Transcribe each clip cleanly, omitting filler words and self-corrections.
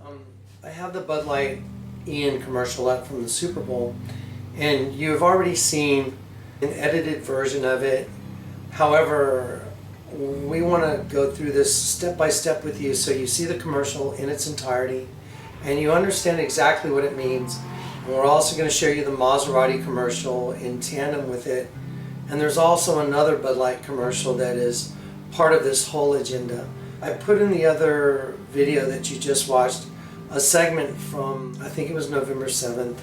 I have the Bud Light Ian commercial up from the Super Bowl, and you've already seen an edited version of it. However, we want to go through this step by step with you so you see the commercial in its entirety and you understand exactly what it means. And we're also going to show you the Maserati commercial in tandem with it. And there's also another Bud Light commercial that is part of this whole agenda. I put in the other video that you just watched a segment from, I think it was November 7th,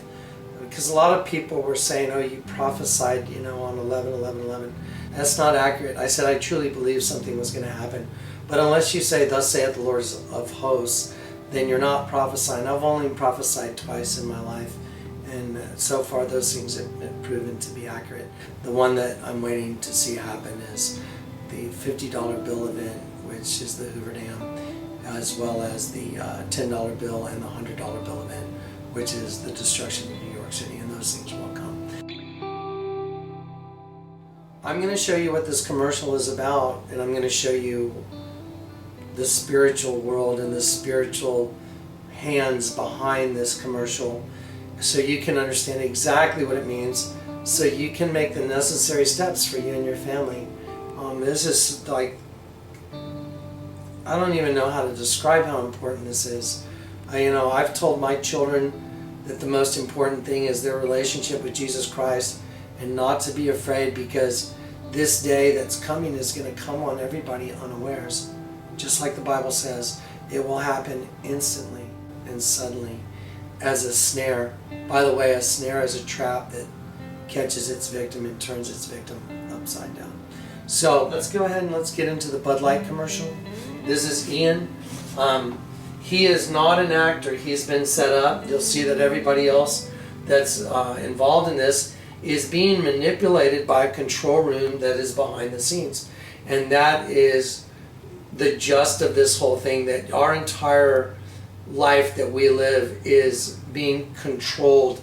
because a lot of people were saying, oh, you prophesied, you know, on 11/11/11. That's not accurate. I said I truly believe something was going to happen. But unless you say, thus saith the Lord of hosts, then you're not prophesying. I've only prophesied twice in my life, and so far those things have been proven to be accurate. The one that I'm waiting to see happen is the $50 bill event, which is the Hoover Dam, as well as the $10 bill and the $100 bill event, which is the destruction of New York City, and those things will come. I'm going to show you what this commercial is about, and I'm going to show you the spiritual world and the spiritual hands behind this commercial so you can understand exactly what it means, so you can make the necessary steps for you and your family. This is like, I don't even know how to describe how important this is. I've told my children that the most important thing is their relationship with Jesus Christ, and not to be afraid, because this day that's coming is going to come on everybody unawares. Just like the Bible says, it will happen instantly and suddenly as a snare. By the way, a snare is a trap that catches its victim and turns its victim upside down. So let's go ahead and let's get into the Bud Light commercial. This is Ian. He is not an actor. He's been set up. You'll see that everybody else that's involved in this is being manipulated by a control room that is behind the scenes. And that is the gist of this whole thing, that our entire life that we live is being controlled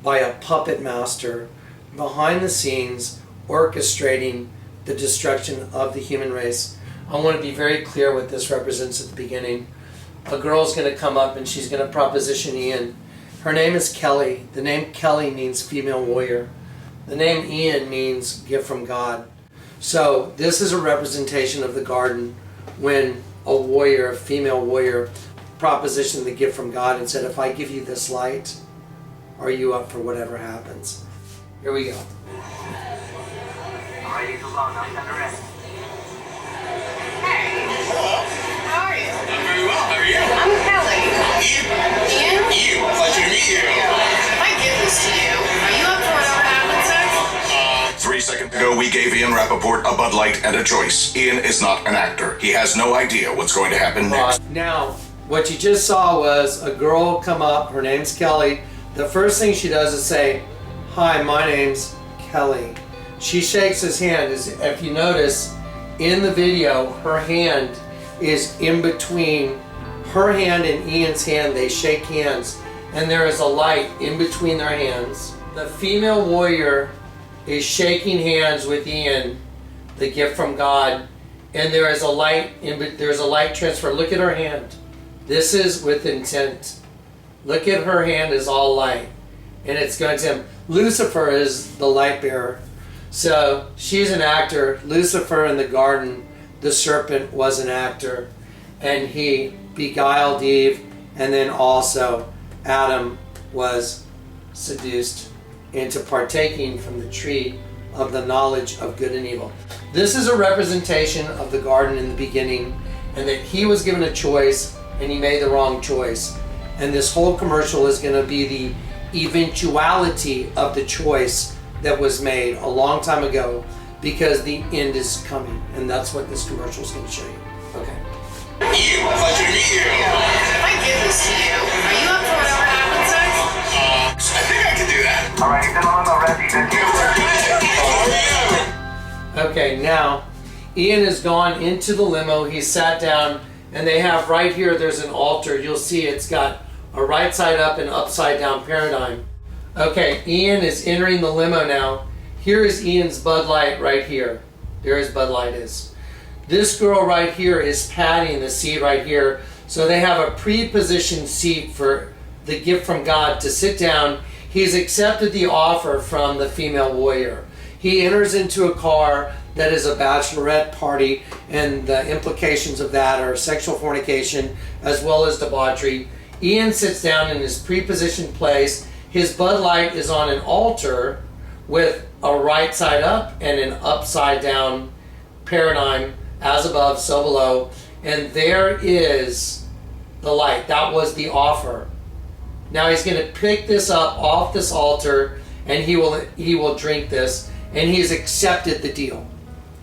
by a puppet master behind the scenes, orchestrating the destruction of the human race. I want to be very clear what this represents at the beginning. A girl's going to come up and she's going to proposition Ian. Her name is Kelly. The name Kelly means female warrior. The name Ian means gift from God. So this is a representation of the garden when a warrior, a female warrior, propositioned the gift from God and said, if I give you this light, are you up for whatever happens? Here we go. Ready to go, now send her in. Hey. Hello. How are you? I'm very well. How are you? I'm Kelly. Ian? Ian? Pleasure to meet you. If I give this to you, are you up for whatever happens next? 3 seconds ago, we gave Ian Rappaport a Bud Light and a choice. Ian is not an actor. He has no idea what's going to happen next. Now, what you just saw was a girl come up. Her name's Kelly. The first thing she does is say, hi, my name's Kelly. She shakes his hand. If you notice in the video, her hand is in between her hand and Ian's hand. They shake hands, and there is a light in between their hands. The female warrior is shaking hands with Ian, the gift from God, and there is a light there's a light transfer. Look at her hand. This is with intent. Look at her hand, is all light, and it's going to him. Lucifer is the light bearer. So she's an actor. Lucifer in the garden, the serpent, was an actor, and he beguiled Eve, and then also Adam was seduced into partaking from the tree of the knowledge of good and evil. This is a representation of the garden in the beginning, and that he was given a choice and he made the wrong choice. And this whole commercial is going to be the eventuality of the choice that was made a long time ago, because the end is coming, and that's what this commercial is going to show you. Okay. Ian, pleasure to meet you. If I give this to you, are you up for whatever happens next? I think I can do that. All right, gentlemen, ready. Okay, now Ian has gone into the limo. He sat down, and they have right here, there's an altar. You'll see it's got a right side up and upside down paradigm. Okay, Ian is entering the limo now. Here is Ian's Bud Light right here. There his Bud Light is. This girl right here is patting the seat right here So they have a pre-positioned seat for the gift from God to sit down. He's accepted the offer from the female warrior. He enters into a car that is a bachelorette party, and the implications of that are sexual fornication as well as debauchery. Ian sits down in his pre-positioned place. His Bud Light is on an altar with a right side up and an upside down paradigm, as above, so below. And there is the light. That was the offer. Now he's going to pick this up off this altar, and he will drink this, and he's accepted the deal.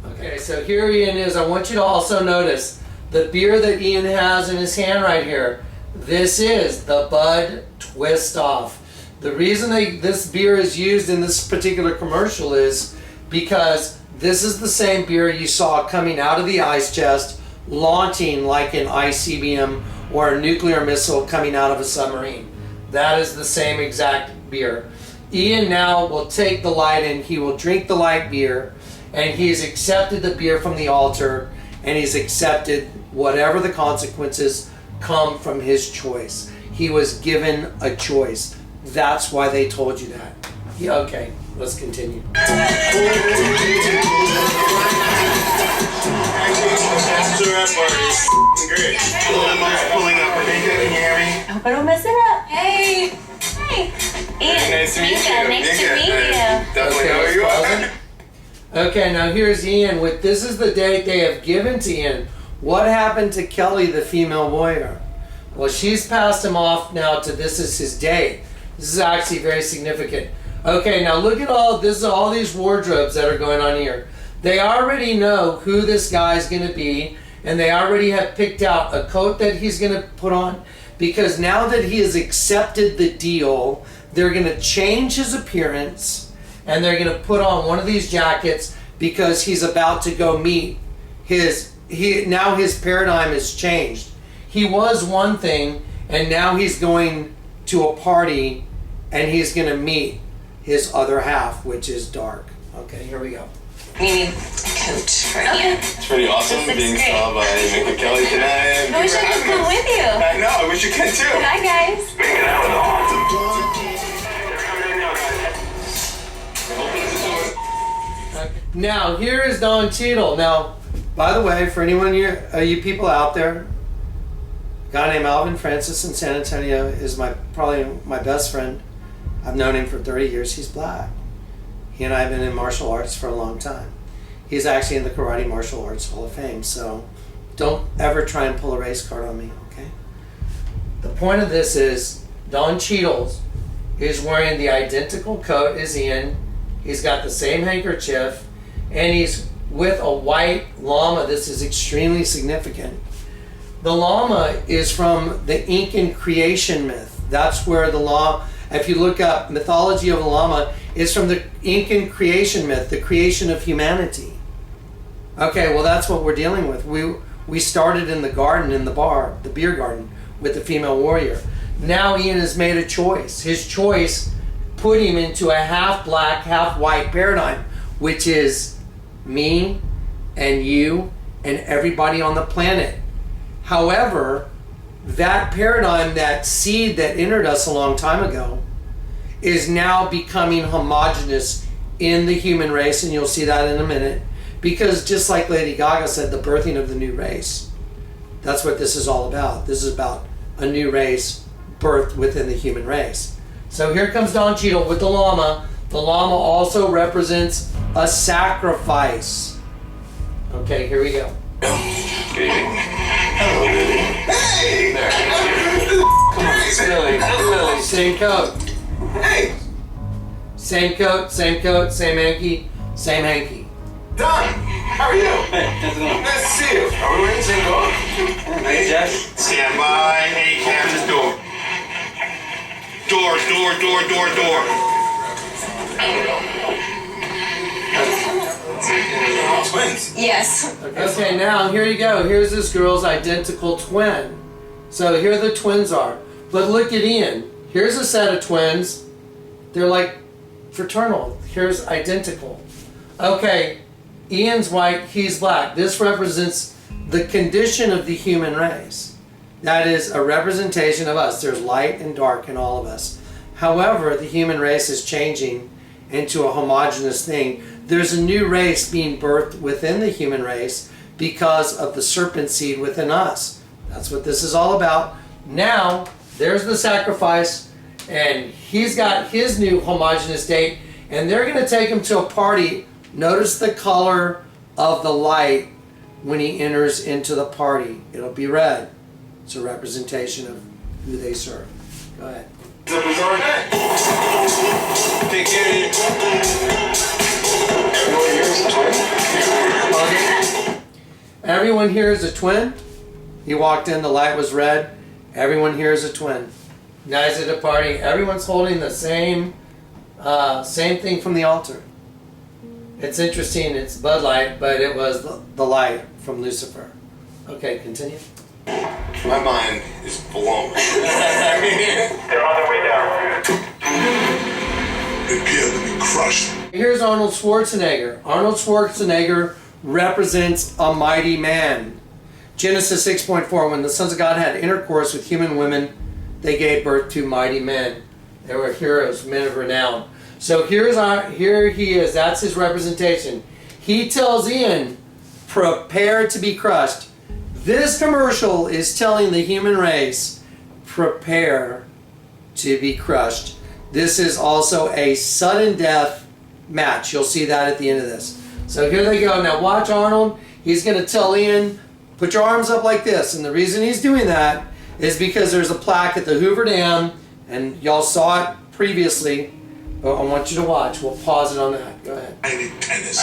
Okay, so here Ian is. I want you to also notice the beer that Ian has in his hand right here. This is the Bud Twist Off. The reason this beer is used in this particular commercial is because this is the same beer you saw coming out of the ice chest, launching like an ICBM or a nuclear missile coming out of a submarine. That is the same exact beer. Ian now will take the light and he will drink the light beer, and he's accepted the beer from the altar, and he's accepted whatever the consequences come from his choice. He was given a choice. That's why they told you that. Yeah, okay, let's continue. Great. Pulling up. Can you hear me? I hope I don't mess it up. Hey. Hey. Ian. Nice to meet you. Nice to meet you. Definitely know who you are. Okay, now here's Ian. This is the date they have given to Ian. What happened to Kelly, the female warrior? Well, she's passed him off now to this is his date. This is actually very significant. Okay, now look at all these wardrobes that are going on here. They already know who this guy's going to be, and they already have picked out a coat that he's going to put on, because now that he has accepted the deal, they're going to change his appearance, and they're going to put on one of these jackets because he's about to go meet now his paradigm has changed. He was one thing, and now he's going to a party, and he's going to meet his other half, which is dark. Okay, here we go. We need a coat for Ian. It's pretty awesome This looks being great. styled by Nick Kelly today. I wish I could come with you. I know, I wish you could too. Hi, guys. Now, here is Don Cheadle. Now, by the way, for anyone you people out there, a guy named Alvin Francis in San Antonio is probably my best friend. I've known him for 30 years. He's black. He and I have been in martial arts for a long time. He's actually in the Karate Martial Arts Hall of Fame, so don't ever try and pull a race card on me, okay? The point of this is Don Cheadle is wearing the identical coat as Ian. He's got the same handkerchief, and he's with a white llama. This is extremely significant. The llama is from the Incan creation myth. That's where the llama, if you look up mythology of the llama, is from the Incan creation myth, the creation of humanity. Okay, well that's what we're dealing with. We started in the garden, in the bar, the beer garden, with the female warrior. Now Ian has made a choice. His choice put him into a half black, half white paradigm, which is me and you and everybody on the planet. However, that paradigm, that seed that entered us a long time ago, is now becoming homogenous in the human race, and you'll see that in a minute, because just like Lady Gaga said, the birthing of the new race. That's what this is all about. This is about a new race birthed within the human race. So here comes Don Cheadle with the llama. The llama also represents a sacrifice. Okay, here we go. Good evening. Hello, Lily. Hey! There. Come on, Lily. Same coat. Hey! Same coat, same hanky, same hanky. Don! How are you? Hey, how's it going? Nice to see you. Are we wearing the same coat? Hey, Jeff. Stand by. Hey, Captain. Door. Twins. Yes. Okay, now here you go. Here's this girl's identical twin. So here the twins are. But look at Ian. Here's a set of twins. They're like fraternal. Here's identical. Okay, Ian's white, he's black. This represents the condition of the human race. That is a representation of us. There's light and dark in all of us. However, the human race is changing into a homogeneous thing. There's a new race being birthed within the human race because of the serpent seed within us. That's what this is all about. Now, there's the sacrifice, and he's got his new homogeneous date, and they're going to take him to a party. Notice the color of the light when he enters into the party. It'll be red. It's a representation of who they serve. Go ahead. Take care of you. Everyone here is a twin. Everyone here is a twin. He walked in, the light was red. Everyone here is a twin. Guys at the party, everyone's holding the same thing from the altar. It's interesting, it's BudLight, but it was the light from Lucifer. Okay, continue. My mind is blown. They're on their way down. Prepare to be crushed. Here's Arnold Schwarzenegger. Arnold Schwarzenegger represents a mighty man. Genesis 6.4, when the sons of God had intercourse with human women, they gave birth to mighty men. They were heroes, men of renown. So here he is. That's his representation. He tells Ian, prepare to be crushed. This commercial is telling the human race, prepare to be crushed. This is also a sudden death match. You'll see that at the end of this. So here they go. Now watch Arnold. He's going to tell Ian, put your arms up like this. And the reason he's doing that is because there's a plaque at the Hoover Dam, and y'all saw it previously, but I want you to watch. We'll pause it on that. Go ahead. I need tennis.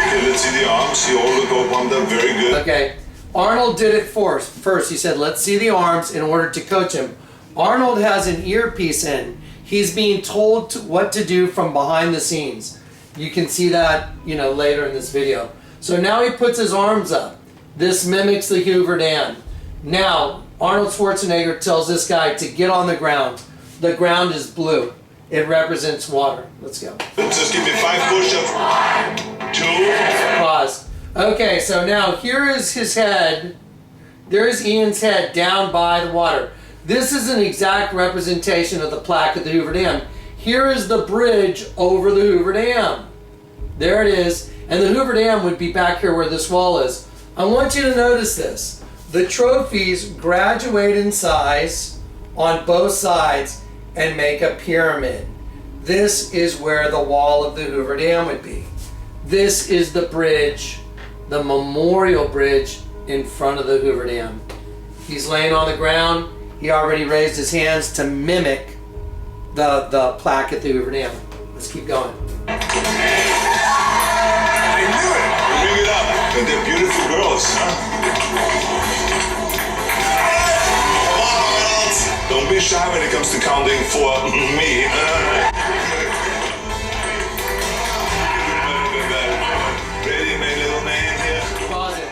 Okay, let's see the arms. You all look up on them. Very good. Okay. Arnold did it first. He said, let's see the arms in order to coach him. Arnold has an earpiece in. He's being told what to do from behind the scenes. You can see that, later in this video. So now he puts his arms up. This mimics the Hoover Dam. Now, Arnold Schwarzenegger tells this guy to get on the ground. The ground is blue. It represents water. Let's go. Just give me 5 push-ups. 2. Pause. Okay, so now here is his head. There's Ian's head down by the water. This is an exact representation of the plaque at the Hoover Dam. Here is the bridge over the Hoover Dam. There it is. And the Hoover Dam would be back here where this wall is. I want you to notice this. The trophies graduate in size on both sides and make a pyramid. This is where the wall of the Hoover Dam would be. This is the bridge, the memorial bridge in front of the Hoover Dam. He's laying on the ground. He already raised his hands to mimic the plaque at the Hoover Dam. Let's keep going. I knew it. Bring it up. And they're beautiful girls, huh? Don't be shy when it comes to counting for me. Ready, my little man here? Pause it.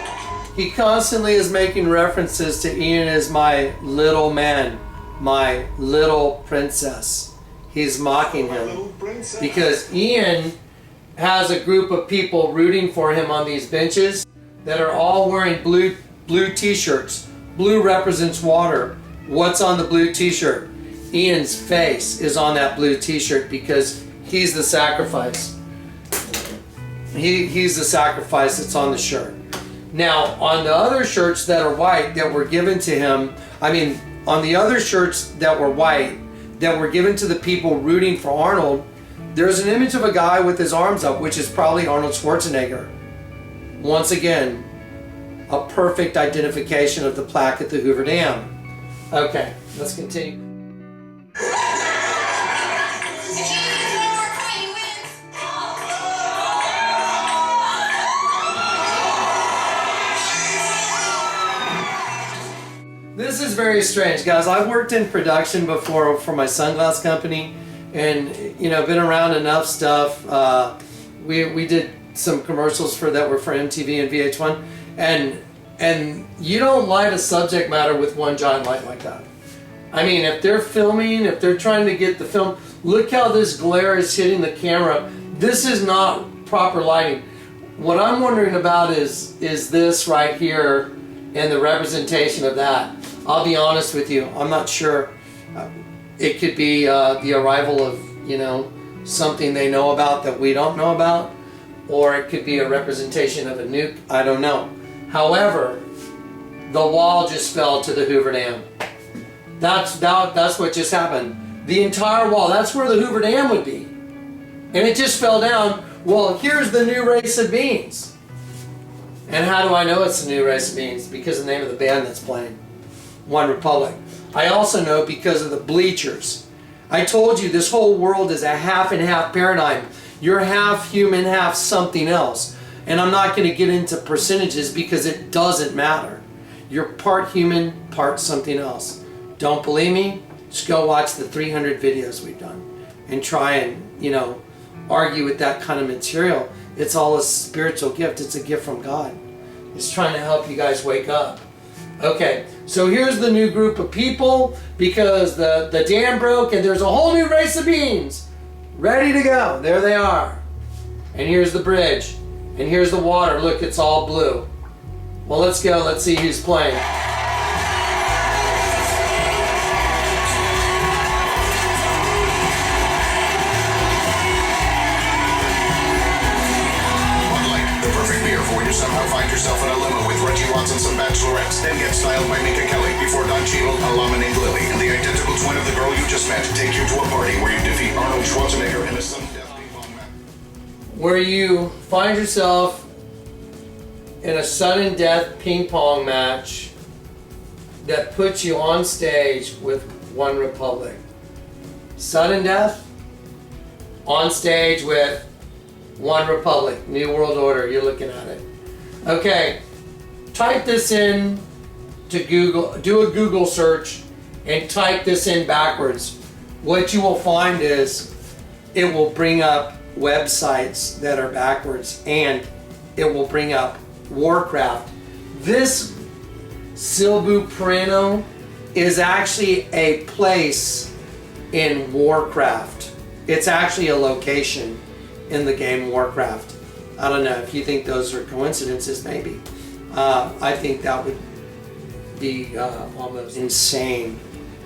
He constantly is making references to Ian as my little man, my little princess. He's mocking him because Ian has a group of people rooting for him on these benches that are all wearing blue t-shirts. Blue represents water. What's on the blue t-shirt? Ian's face is on that blue t-shirt because he's the sacrifice. He's the sacrifice that's on the shirt. Now, on the other shirts that are white that were given to him, on the other shirts that were white that were given to the people rooting for Arnold, there's an image of a guy with his arms up, which is probably Arnold Schwarzenegger. Once again, a perfect identification of the plaque at the Hoover Dam. Okay, let's continue. This is very strange, guys. I've worked in production before for my sunglass company, and been around enough stuff. We did some commercials that were for MTV and VH1, and you don't light a subject matter with one giant light like that. If they're filming, if they're trying to get the film, look how this glare is hitting the camera. This is not proper lighting. What I'm wondering about is this right here. and the representation of that. I'll be honest with you, I'm not sure. It could be the arrival of, you know, something they know about that we don't know about, or it could be a representation of a nuke. I don't know. However, the wall just fell to the Hoover Dam. That's what just happened. The entire wall, that's where the Hoover Dam would be. And it just fell down. Well, here's the new race of beings. And how do I know it's the new race of beings? Because of the name of the band that's playing, One Republic. I also know because of the bleachers. I told you this whole world is a half and half paradigm. You're half human, half something else. And I'm not going to get into percentages because it doesn't matter. You're part human, part something else. Don't believe me? Just go watch the 300 videos we've done and try and, you know, argue with that kind of material. It's all a spiritual gift. It's a gift from God. It's trying to help you guys wake up. Okay, so here's the new group of people because the dam broke and there's a whole new race of beings ready to go. There they are. And here's the bridge. And here's the water. Look, it's all blue. Well, let's go. Let's see who's playing. Somehow find yourself in a limo with Reggie Watts and some bachelorettes, then get styled by Mika Kelly before Don Cheadle, a llama named Lily, and the identical twin of the girl you just met take you to a party where you defeat Arnold Schwarzenegger in a sudden death ping-pong match. Where you find yourself in a sudden death ping-pong match that puts you on stage with One Republic. Sudden death, on stage with One Republic, New World Order, you're looking at it. Okay, type this in to Google, do a Google search and type this in backwards. What you will find is it will bring up websites that are backwards and it will bring up Warcraft. This Silbu Perino is actually a place in Warcraft. It's actually a location in the game Warcraft. I don't know if you think those are coincidences, maybe. I think that would be almost insane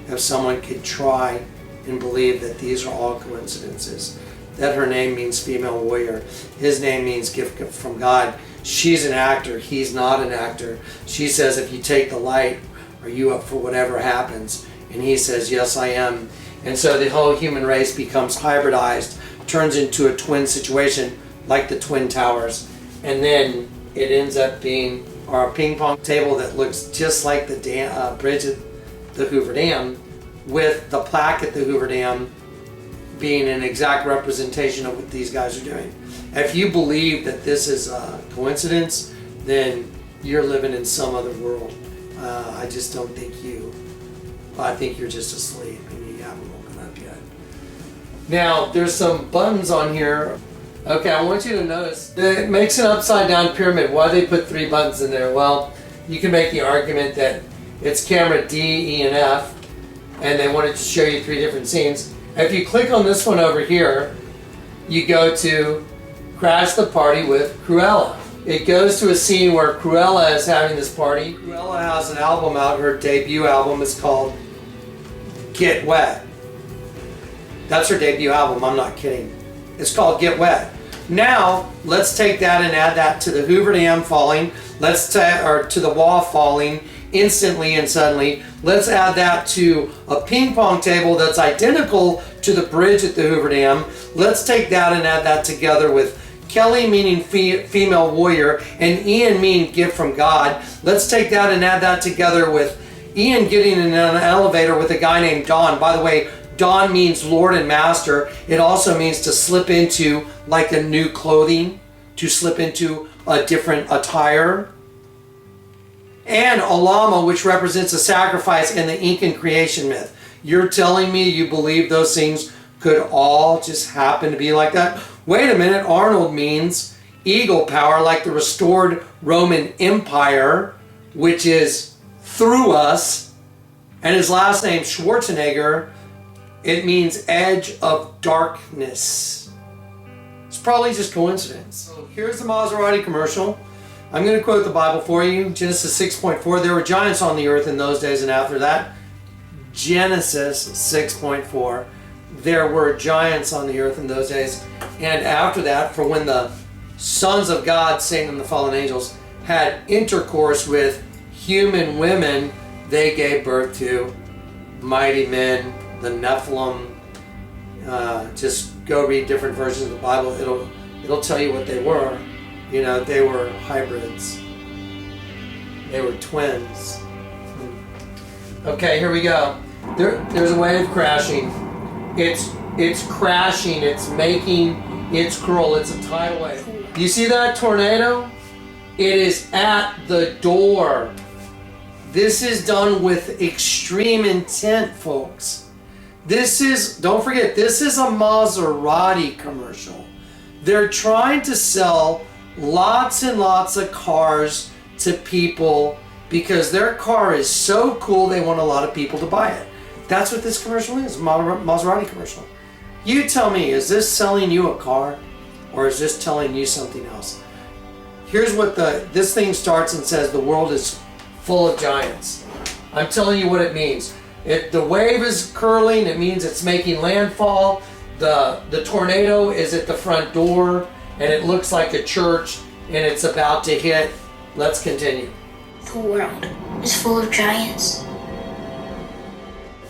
if someone could try and believe that these are all coincidences. That her name means female warrior. His name means gift from God. She's an actor. He's not an actor. She says, if you take the light, are you up for whatever happens? And he says, yes, I am. And so the whole human race becomes hybridized, turns into a twin situation, like the Twin Towers, and then it ends up being our ping pong table that looks just like the bridge at the Hoover Dam, with the plaque at the Hoover Dam being an exact representation of what these guys are doing. If you believe that this is a coincidence, then you're living in some other world. I just don't think you. I think you're just asleep and you haven't woken up yet. Now, there's some buttons on here. Okay, I want you to notice that it makes an upside down pyramid. Why they put 3 buttons in there? Well, you can make the argument that it's camera D, E, and F, and they wanted to show you 3 different scenes. If you click on this one over here, you go to Crash the Party with Cruella. It goes to a scene where Cruella is having this party. Cruella has an album out, her debut album is called Get Wet. That's her debut album, I'm not kidding. It's called Get Wet. Now, let's take that and add that to the Hoover Dam falling, or to the wall falling instantly and suddenly. Let's add that to a ping pong table that's identical to the bridge at the Hoover Dam. Let's take that and add that together with Kelly meaning female warrior and Ian meaning gift from God. Let's take that and add that together with Ian getting in an elevator with a guy named Don. By the way, Don means Lord and Master. It also means to slip into like a new clothing, to slip into a different attire. And a llama, which represents a sacrifice in the Incan creation myth. You're telling me you believe those things could all just happen to be like that? Wait a minute, Arnold means eagle power, like the restored Roman Empire, which is through us. And his last name, Schwarzenegger, it means edge of darkness. It's probably just coincidence. So here's the Maserati commercial. I'm going to quote the Bible for you. Genesis 6:4. There were giants on the earth in those days, and after that, Genesis 6:4. There were giants on the earth in those days, and after that, for when the sons of God, Satan and the fallen angels, had intercourse with human women, they gave birth to mighty men, the Nephilim. Just go read different versions of the Bible. It'll tell you what they were. You know, they were hybrids. They were twins. Okay, here we go. There's a wave crashing. It's crashing. It's making its curl. It's a tidal wave. Do you see that tornado? It is at the door. This is done with extreme intent, folks. Don't forget, this is a Maserati commercial. They're trying to sell lots and lots of cars to people because their car is so cool they want a lot of people to buy it. That's what this commercial is, Maserati commercial. You tell me, is this selling you a car or is this telling you something else? Here's what this thing starts and says, the world is full of giants. I'm telling you what it means. The wave is curling, it means it's making landfall. The tornado is at the front door and it looks like a church and it's about to hit. Let's continue. The world is full of giants.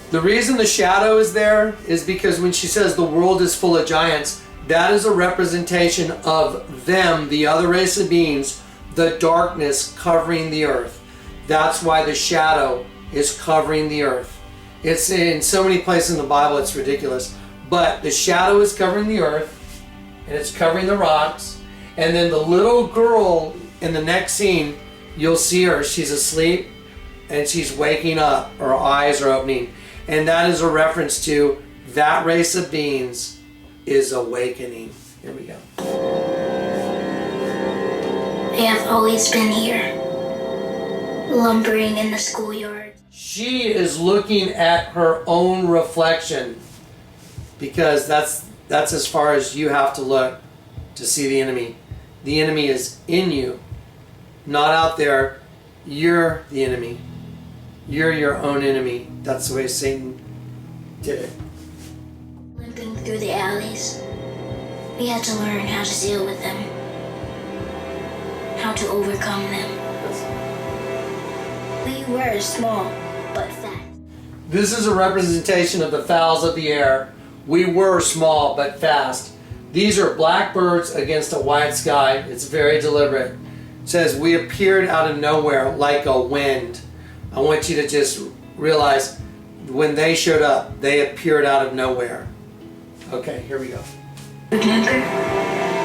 The reason the shadow is there is because when she says the world is full of giants, that is a representation of them, the other race of beings, the darkness covering the earth. That's why the shadow is covering the earth. It's in so many places in the Bible, it's ridiculous. But the shadow is covering the earth, and it's covering the rocks. And then the little girl in the next scene, you'll see her. She's asleep, and she's waking up. Her eyes are opening. And that is a reference to that race of beings is awakening. Here we go. They have always been here, lumbering in the schoolyard. She is looking at her own reflection because that's as far as you have to look to see the enemy. The enemy is in you, not out there. You're the enemy. You're your own enemy. That's the way Satan did it. Limping through the alleys, we had to learn how to deal with them, how to overcome them. We were small, but fast. This is a representation of the fowls of the air. We were small, but fast. These are blackbirds against a white sky. It's very deliberate. It says, we appeared out of nowhere like a wind. I want you to just realize when they showed up, they appeared out of nowhere. Okay, here we go. Remember?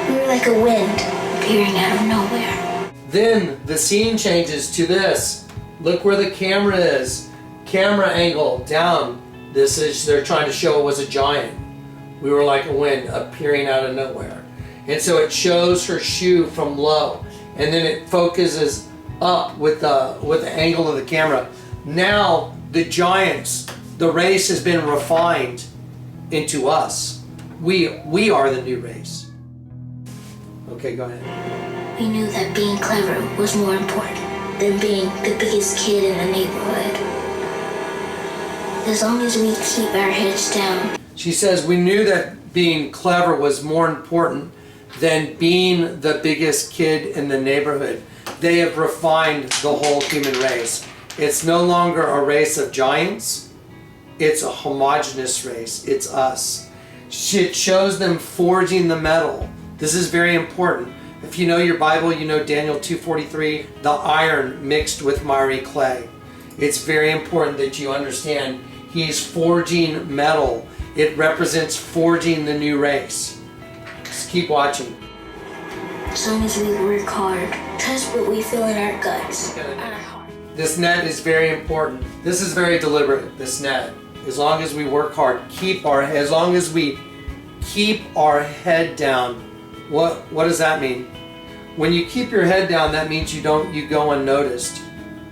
We were like a wind appearing out of nowhere. Then the scene changes to this. Look where the camera is. Camera angle down. They're trying to show it was a giant. We were like a wind appearing out of nowhere. And so it shows her shoe from low. And then it focuses up with the angle of the camera. Now the giants, the race has been refined into us. We are the new race. Okay, go ahead. We knew that being clever was more important than being the biggest kid in the neighborhood. As long as we keep our heads down. She says we knew that being clever was more important than being the biggest kid in the neighborhood. They have refined the whole human race. It's no longer a race of giants. It's a homogeneous race. It's us. It shows them forging the metal. This is very important. If you know your Bible, you know Daniel 2:43, the iron mixed with miry clay. It's very important that you understand he's forging metal. It represents forging the new race. Just keep watching. As long as we work hard, trust what we feel in our guts, our heart. This net is very important. This is very deliberate, this net. As long as we work hard, as long as we keep our head down. What does that mean? When you keep your head down, that means you go unnoticed.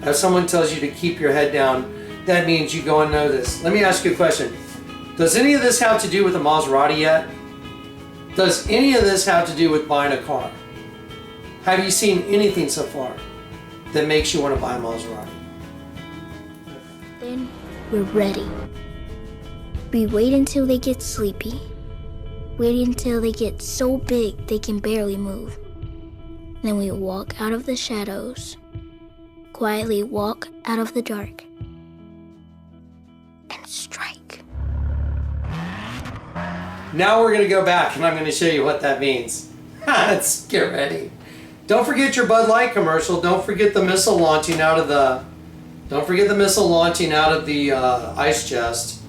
If someone tells you to keep your head down, that means you go unnoticed. Let me ask you a question. Does any of this have to do with a Maserati yet? Does any of this have to do with buying a car? Have you seen anything so far that makes you want to buy a Maserati? Then we're ready. We wait until they get sleepy. Wait until they get so big they can barely move. Then we walk out of the shadows. Quietly walk out of the dark. And strike. Now we're going to go back and I'm going to show you what that means. Let's get ready. Don't forget your BudLight commercial. Don't forget the missile launching out of the ice chest.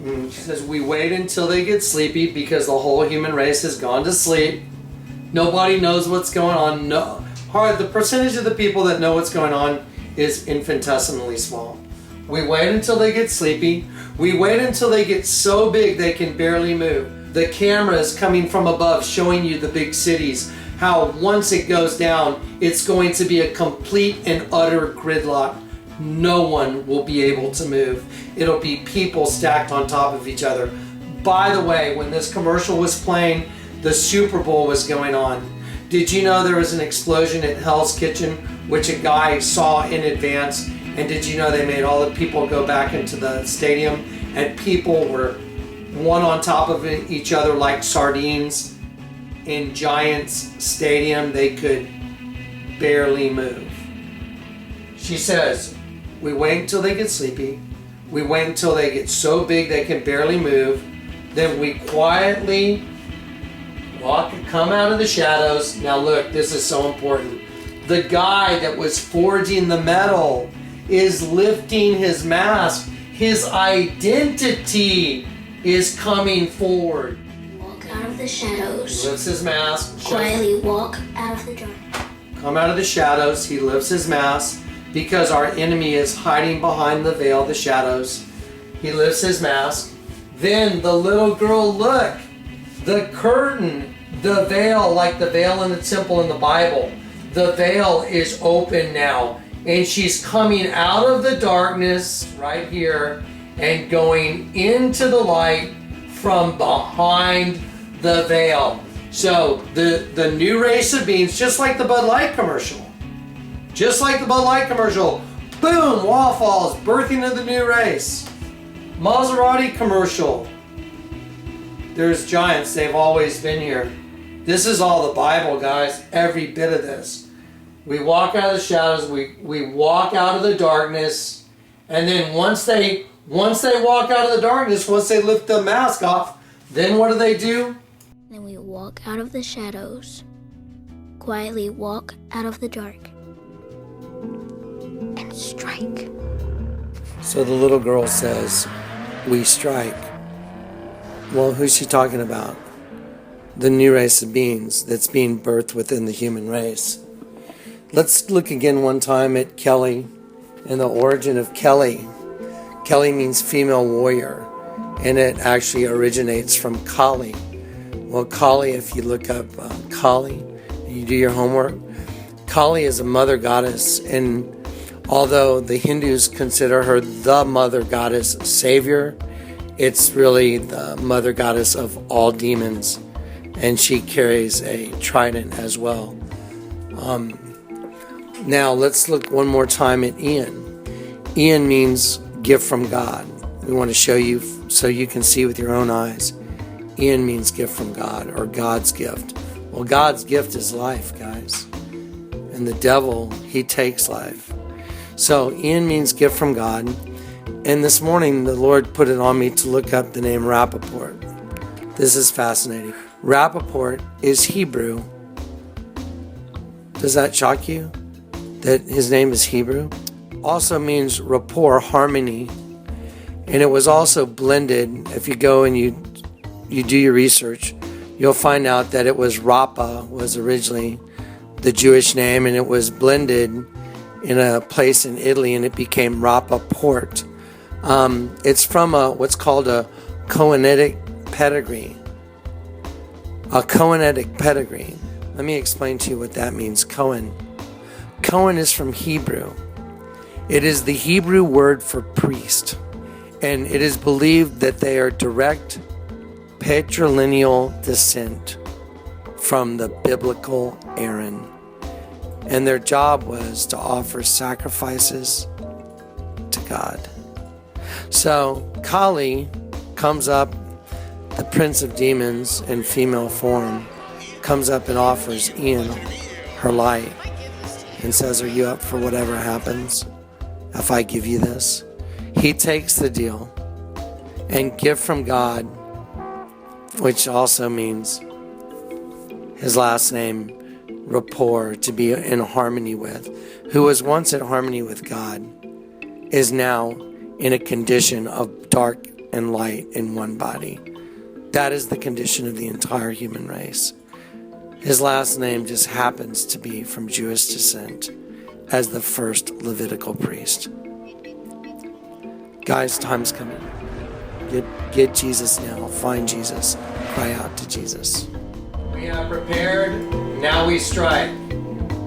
She says we wait until they get sleepy because the whole human race has gone to sleep. Nobody knows what's going on. No, the percentage of the people that know what's going on is infinitesimally small. We wait until they get sleepy. We wait until they get so big they can barely move. The camera is coming from above showing you the big cities. How once it goes down, it's going to be a complete and utter gridlock. No one will be able to move. It'll be people stacked on top of each other. By the way, when this commercial was playing, the Super Bowl was going on. Did you know there was an explosion at Hell's Kitchen, which a guy saw in advance? And did you know they made all the people go back into the stadium and people were one on top of each other like sardines in Giants Stadium? They could barely move. She says, we wait until they get sleepy. We wait until they get so big they can barely move. Then we quietly come out of the shadows. Now look, this is so important. The guy that was forging the metal is lifting his mask. His identity is coming forward. Walk out of the shadows. He lifts his mask. Quietly walk out of the dark. Come out of the shadows. He lifts his mask because our enemy is hiding behind the veil, the shadows. He lifts his mask. Then the little girl, look, the curtain, the veil, like the veil in the temple in the Bible, the veil is open now. And she's coming out of the darkness right here and going into the light from behind the veil. So the new race of beings, just like the BudLight commercial. Just like the BudLight commercial. Boom, wall falls, birthing of the new race. Maserati commercial. There's giants, they've always been here. This is all the Bible, guys, every bit of this. We walk out of the shadows, we walk out of the darkness, and then once they walk out of the darkness, once they lift the mask off, then what do? Then we walk out of the shadows, quietly walk out of the dark, and strike. So the little girl says, we strike. Well, who's she talking about? The new race of beings that's being birthed within the human race. Let's look again one time at Kelly and the origin of Kelly. Kelly means female warrior, and it actually originates from Kali. Well, Kali, if you look up Kali, and you do your homework, Kali is a mother goddess, and although the Hindus consider her the mother goddess savior, it's really the mother goddess of all demons, and she carries a trident as well. Now let's look one more time at Ian. Ian means gift from God. We want to show you so you can see with your own eyes. Ian means gift from God, or God's gift. Well, God's gift is life, guys. And the devil, he takes life. So Ian means gift from God. And this morning, the Lord put it on me to look up the name Rappaport. This is fascinating. Rappaport is Hebrew. Does that shock you? That his name is Hebrew? Also means rapport, harmony. And it was also blended. If you go and you do your research, you'll find out that it was Rappa was originally the Jewish name, and it was blended in a place in Italy, and it became Rappaport. It's from what's called a Cohenetic pedigree. A Cohenetic pedigree. Let me explain to you what that means. Cohen. Cohen is from Hebrew. It is the Hebrew word for priest, and it is believed that they are direct patrilineal descent from the biblical Aaron. And their job was to offer sacrifices to God. So Kali comes up, the prince of demons in female form, comes up and offers Ian her light and says, are you up for whatever happens if I give you this? He takes the deal, and gift from God, which also means his last name, rapport, to be in harmony with, who was once in harmony with God, is now in a condition of dark and light in one body. That is the condition of the entire human race. His last name just happens to be from Jewish descent as the first Levitical priest. Guys, time's coming. Get Jesus now. Find Jesus. Cry out to Jesus. We have prepared. Now we strike.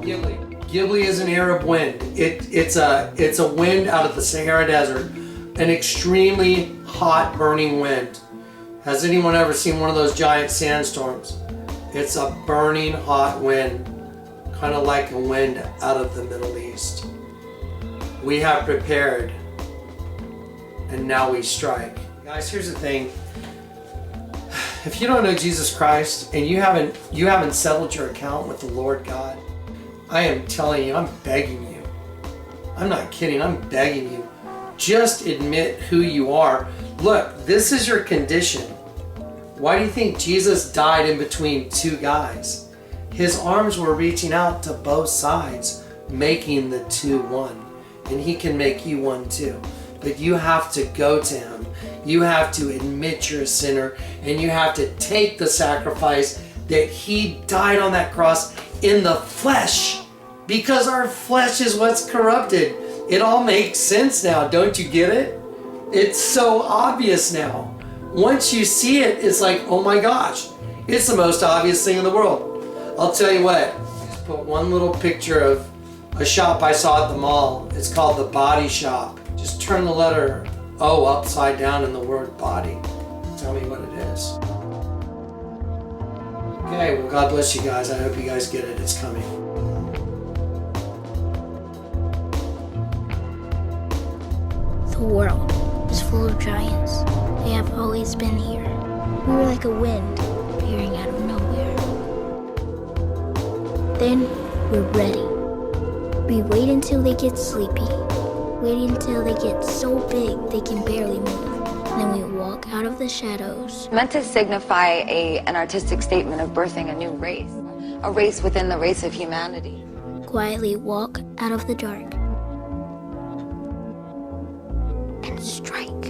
Ghibli. Ghibli is an Arab wind. It's a wind out of the Sahara Desert. An extremely hot, burning wind. Has anyone ever seen one of those giant sandstorms? It's a burning hot wind, kind of like a wind out of the Middle East. We have prepared, and now we strike. Guys, here's the thing. If you don't know Jesus Christ and you haven't settled your account with the Lord God, I am telling you, I'm begging you. I'm not kidding, I'm begging you. Just admit who you are. Look, this is your condition. Why do you think Jesus died in between two guys? His arms were reaching out to both sides, making the two one. And he can make you one too. But you have to go to him. You have to admit you're a sinner, and you have to take the sacrifice that he died on that cross in the flesh, because our flesh is what's corrupted. It all makes sense now. Don't you get it? It's so obvious now. Once you see it, it's like, oh my gosh, it's the most obvious thing in the world. I'll tell you what, just put one little picture of a shop I saw at the mall. It's called The Body Shop. Just turn the letter O upside down in the word body. Tell me what it is. Okay, well, God bless you guys. I hope you guys get it. It's coming. The world is full of giants. They have always been here. We were like a wind appearing out of nowhere. Then we're ready. We wait until they get sleepy. Wait until they get so big they can barely move. And then we walk out of the shadows. Meant to signify an artistic statement of birthing a new race. A race within the race of humanity. Quietly walk out of the dark and strike.